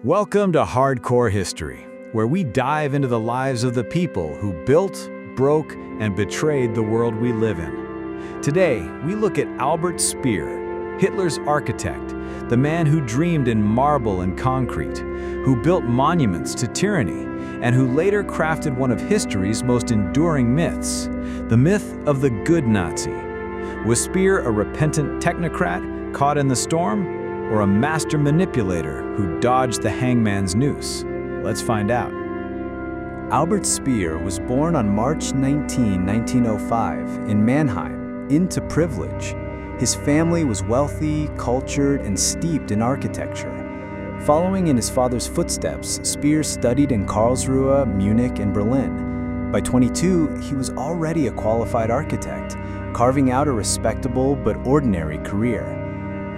Welcome to Hardcore History, where we dive into the lives of the people who built, broke, and betrayed the world we live in. Today, we look at Albert Speer, Hitler's architect, the man who dreamed in marble and concrete, who built monuments to tyranny, and who later crafted one of history's most enduring myths, the myth of the good Nazi. Was Speer a repentant technocrat caught in the storm, or a master manipulator who dodged the hangman's noose? Let's find out. Albert Speer was born on March 19, 1905, in Mannheim, into privilege. His family was wealthy, cultured, and steeped in architecture. Following in his father's footsteps, Speer studied in Karlsruhe, Munich, and Berlin. By 22, he was already a qualified architect, carving out a respectable but ordinary career.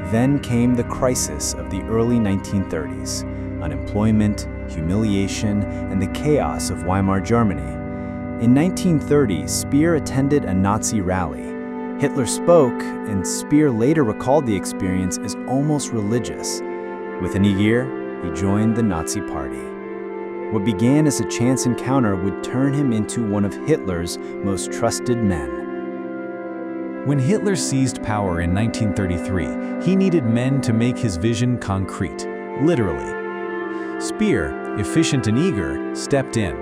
Then came the crisis of the early 1930s, unemployment, humiliation, and the chaos of Weimar Germany. In 1930, Speer attended a Nazi rally. Hitler spoke, and Speer later recalled the experience as almost religious. Within a year, he joined the Nazi Party. What began as a chance encounter would turn him into one of Hitler's most trusted men. When Hitler seized power in 1933, he needed men to make his vision concrete, literally. Speer, efficient and eager, stepped in.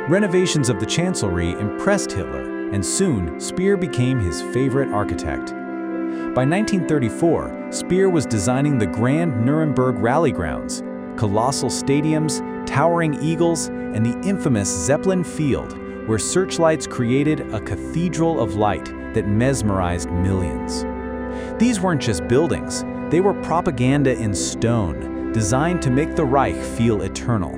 Renovations of the Chancellery impressed Hitler, and soon Speer became his favorite architect. By 1934, Speer was designing the grand Nuremberg rally grounds, colossal stadiums, towering eagles, and the infamous Zeppelin Field, where searchlights created a cathedral of light that mesmerized millions. These weren't just buildings, they were propaganda in stone, designed to make the Reich feel eternal.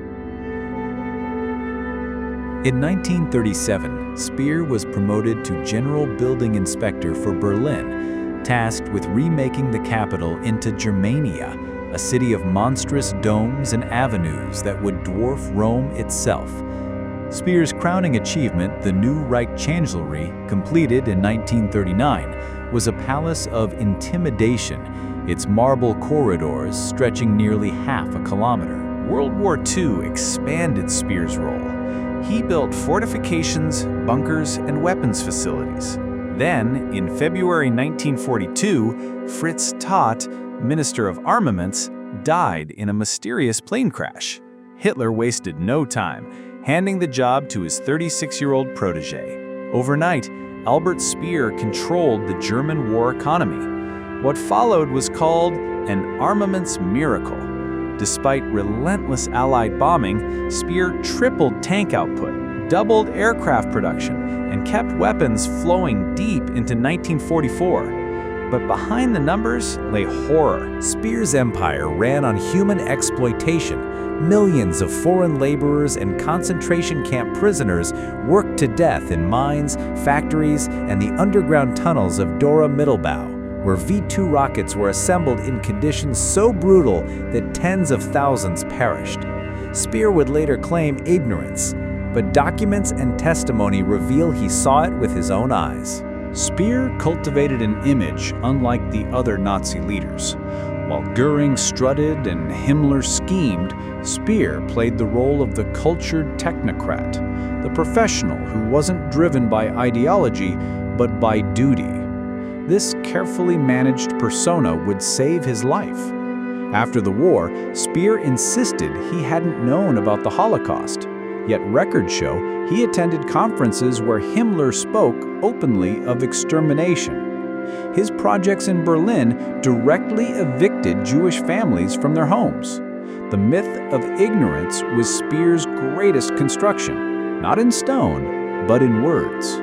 In 1937, Speer was promoted to General Building Inspector for Berlin, tasked with remaking the capital into Germania, a city of monstrous domes and avenues that would dwarf Rome itself. Speer's crowning achievement, the new Reich Chancellery, completed in 1939, was a palace of intimidation, its marble corridors stretching nearly half a kilometer. World War II expanded Speer's role. He built fortifications, bunkers, and weapons facilities. Then, in February 1942, Fritz Todt, Minister of Armaments, died in a mysterious plane crash. Hitler wasted no time, handing the job to his 36-year-old protege. Overnight, Albert Speer controlled the German war economy. What followed was called an armaments miracle. Despite relentless Allied bombing, Speer tripled tank output, doubled aircraft production, and kept weapons flowing deep into 1944. But behind the numbers lay horror. Speer's empire ran on human exploitation. Millions of foreign laborers and concentration camp prisoners worked to death in mines, factories, and the underground tunnels of Dora Mittelbau, where V-2 rockets were assembled in conditions so brutal that tens of thousands perished. Speer would later claim ignorance, but documents and testimony reveal he saw it with his own eyes. Speer cultivated an image unlike the other Nazi leaders. While Göring strutted and Himmler schemed, Speer played the role of the cultured technocrat, the professional who wasn't driven by ideology, but by duty. This carefully managed persona would save his life. After the war, Speer insisted he hadn't known about the Holocaust, yet records show he attended conferences where Himmler spoke openly of extermination. His projects in Berlin directly evicted Jewish families from their homes. The myth of ignorance was Speer's greatest construction, not in stone, but in words.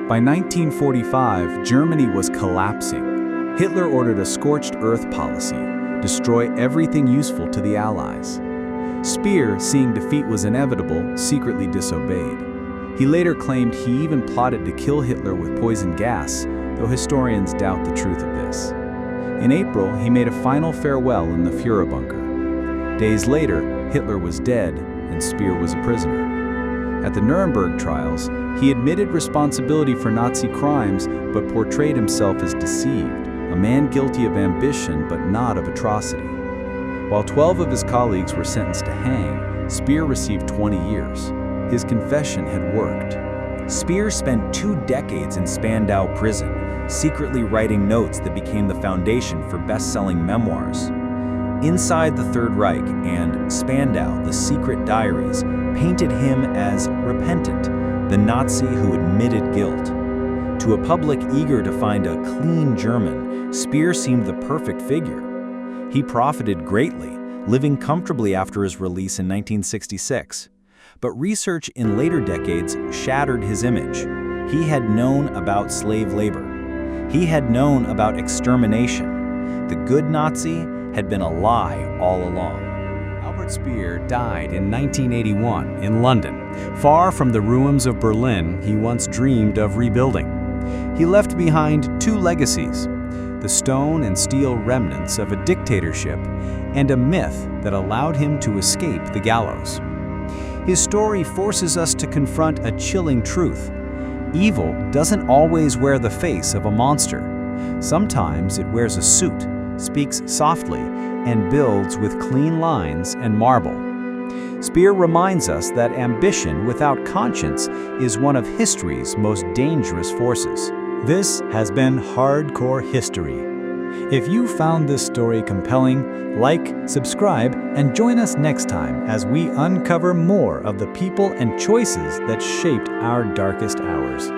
By 1945, Germany was collapsing. Hitler ordered a scorched earth policy, destroy everything useful to the Allies. Speer, seeing defeat was inevitable, secretly disobeyed. He later claimed he even plotted to kill Hitler with poison gas, though historians doubt the truth of this. In April, he made a final farewell in the Führer bunker. Days later, Hitler was dead and Speer was a prisoner. At the Nuremberg trials, he admitted responsibility for Nazi crimes but portrayed himself as deceived, a man guilty of ambition but not of atrocity. While 12 of his colleagues were sentenced to hang, Speer received 20 years. His confession had worked. Speer spent 2 decades in Spandau prison, secretly writing notes that became the foundation for best-selling memoirs. Inside the Third Reich and Spandau, the Secret Diaries, painted him as repentant, the Nazi who admitted guilt. To a public eager to find a clean German, Speer seemed the perfect figure. He profited greatly, living comfortably after his release in 1966. But research in later decades shattered his image. He had known about slave labor. He had known about extermination. The good Nazi had been a lie all along. Albert Speer died in 1981 in London, far from the ruins of Berlin he once dreamed of rebuilding. He left behind 2 legacies: the stone and steel remnants of a dictatorship and a myth that allowed him to escape the gallows. His story forces us to confront a chilling truth. Evil doesn't always wear the face of a monster. Sometimes it wears a suit, speaks softly, and builds with clean lines and marble. Speer reminds us that ambition without conscience is one of history's most dangerous forces. This has been Hardcore History. If you found this story compelling, like, subscribe, and join us next time as we uncover more of the people and choices that shaped our darkest hours.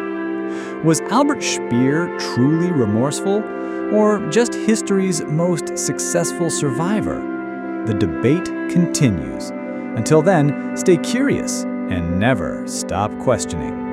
Was Albert Speer truly remorseful, or just history's most successful survivor? The debate continues. Until then, stay curious and never stop questioning.